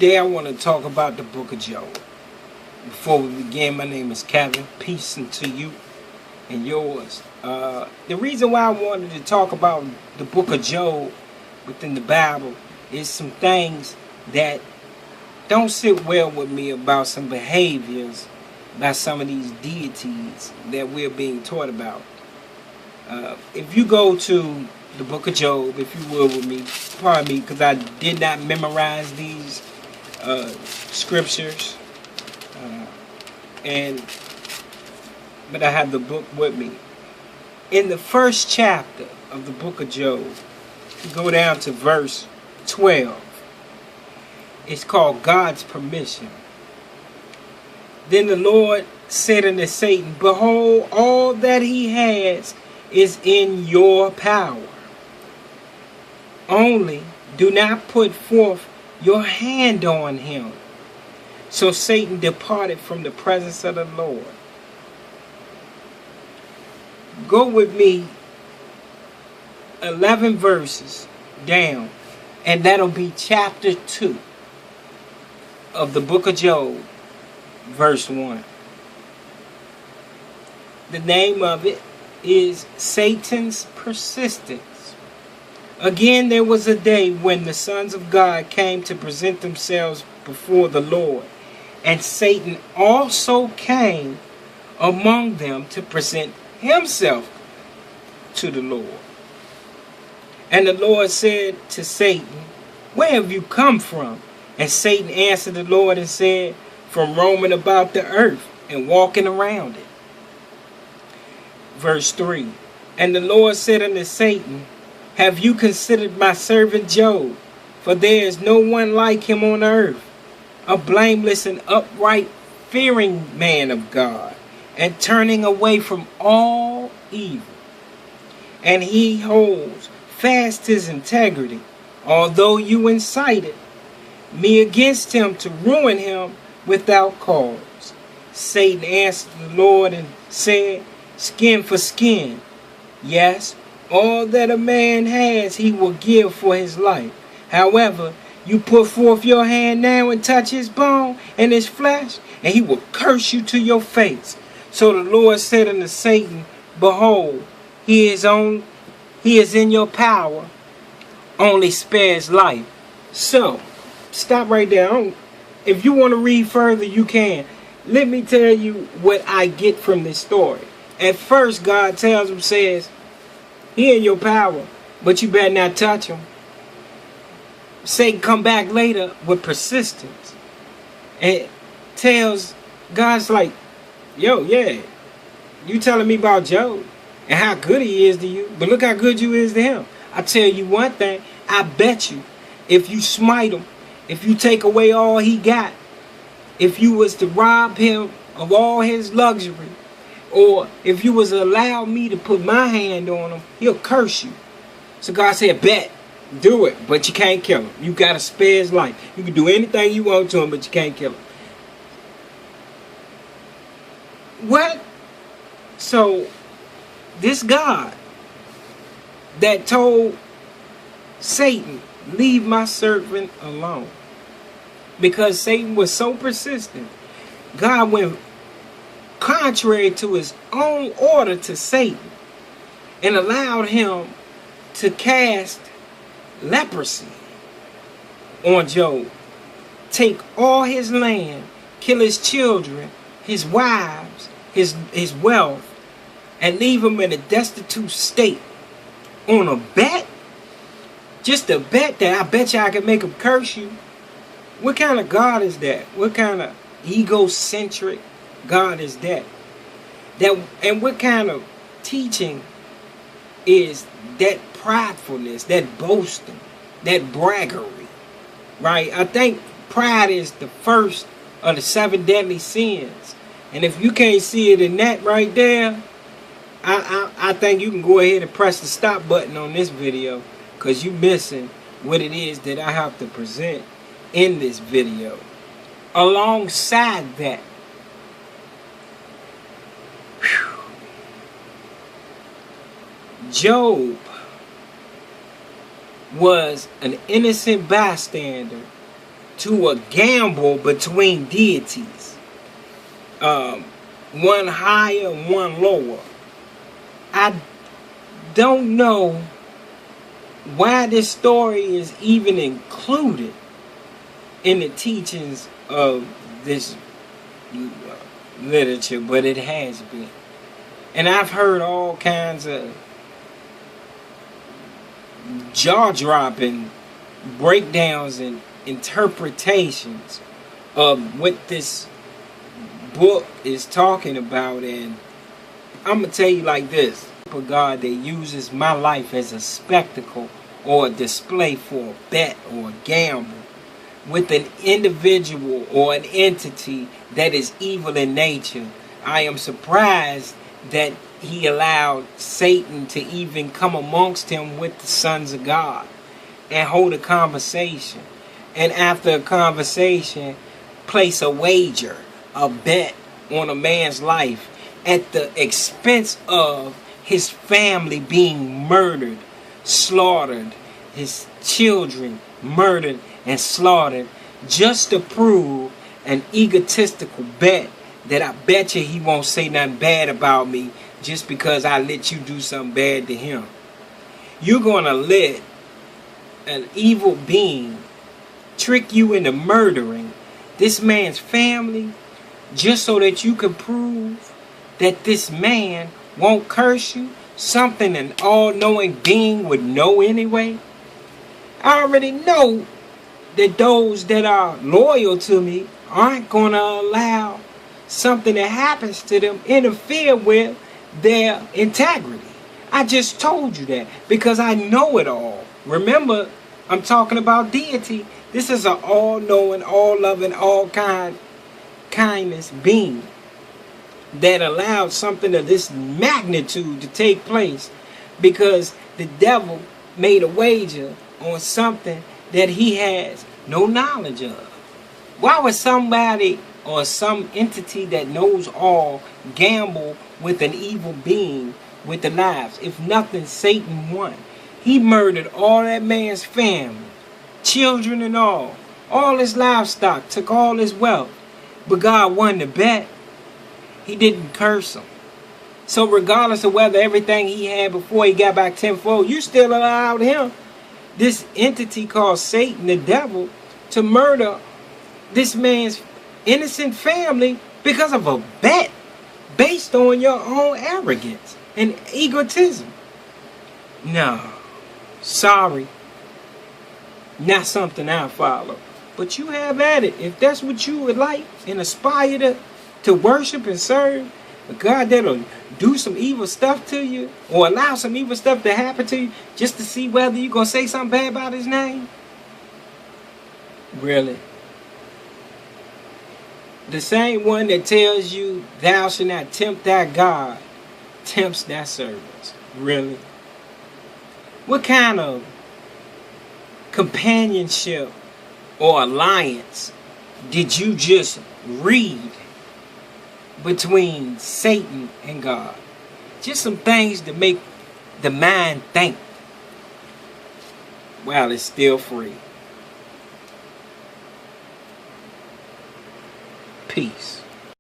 Today I want to talk about the book of Job. Before we begin, my name is Kevin. Peace unto you and yours. The reason why I wanted to talk about the book of Job within the Bible is some things that don't sit well with me about some behaviors by some of these deities that we're being taught about. If you go to the book of Job, if you will, with me, pardon me, because I did not memorize these scriptures, but I have the book with me. In the first chapter of the book of Job, you go down to verse 12. It's called God's Permission. Then the Lord said unto Satan, Behold, all that he has is in your power. Only do not put forth your hand on him. So Satan departed from the presence of the Lord. Go with me 11 verses down, and that'll be chapter 2 of the book of Job, verse 1. The name of it is Satan's Persistence. Again, there was a day when the sons of God came to present themselves before the Lord, and Satan also came among them to present himself to the Lord. And the Lord said to Satan, Where have you come from? And Satan answered the Lord and said, From roaming about the earth and walking around it. Verse 3. And the Lord said unto Satan, Have you considered my servant Job? For there is no one like him on earth, a blameless and upright, fearing man of God, and turning away from all evil. And he holds fast his integrity, although you incited me against him to ruin him without cause. Satan answered the Lord and said, Skin for skin. Yes, all that a man has he will give for his life. However, you put forth your hand now and touch his bone and his flesh, and he will curse you to your face. So the Lord said unto Satan, Behold, he is in your power, only spare his life. So, stop right there. If you want to read further, you can. Let me tell you what I get from this story. At first, God tells him, says, He in your power, but you better not touch him. Satan come back later with persistence and tells God's like, Yo, yeah, you telling me about Job and how good he is to you, but look how good you is to him. I tell you one thing, I bet you, if you smite him, if you take away all he got, if you was to rob him of all his luxury, or if you was to allow me to put my hand on him, he'll curse you. So God said, bet, do it, but you can't kill him. You got to spare his life. You can do anything you want to him, but you can't kill him. What? So, this God that told Satan, leave my servant alone, because Satan was so persistent, God went contrary to his own order to Satan and allowed him to cast leprosy on Job, take all his land, kill his children, his wives, his wealth, and leave him in a destitute state on a bet. Just a bet that I bet you I can make him curse you. What kind of God is that? What kind of egocentric God is that? And what kind of teaching is that pridefulness, that boasting, that braggery, right? I think pride is the first of the 7 deadly sins. And if you can't see it in that right there, I think you can go ahead and press the stop button on this video, because you're missing what it is that I have to present in this video. Alongside that, Job was an innocent bystander to a gamble between deities, one higher, one lower. I don't know why this story is even included in the teachings of this literature, but it has been. And I've heard all kinds of jaw-dropping breakdowns and interpretations of what this book is talking about, and I'm going to tell you like this. For God that uses my life as a spectacle or a display for a bet or a gamble with an individual or an entity that is evil in nature, I am surprised that he allowed Satan to even come amongst him with the sons of God and hold a conversation. And after a conversation, place a wager, a bet on a man's life at the expense of his family being murdered, slaughtered, his children murdered and slaughtered, just to prove an egotistical bet that I bet you he won't say nothing bad about me just because I let you do something bad to him. You're going to let an evil being trick you into murdering this man's family just so that you can prove that this man won't curse you, something an all-knowing being would know anyway? I already know that those that are loyal to me aren't going to allow something that happens to them interfere with their integrity. I just told you that because I know it all. Remember, I'm talking about deity. This is an all-knowing, all-loving, all-kindness being that allowed something of this magnitude to take place because the devil made a wager on something that he has no knowledge of. Why would somebody or some entity that knows all gamble with an evil being with the lives? If nothing, Satan won. He murdered all that man's family, children and all his livestock, took all his wealth. But God won the bet. He didn't curse him. So regardless of whether everything he had before he got back tenfold, you still allowed him, this entity called Satan, the devil, to murder this man's innocent family because of a bet based on your own arrogance and egotism. No, sorry, not something I follow. But you have at it. If that's what you would like and aspire to worship and serve a God that'll do some evil stuff to you or allow some evil stuff to happen to you just to see whether you're going to say something bad about his name? Really? The same one that tells you thou shalt not tempt thy God tempts thy servants. Really? What kind of companionship or alliance did you just read between Satan and God? Just some things to make the mind think while it's still free. Peace.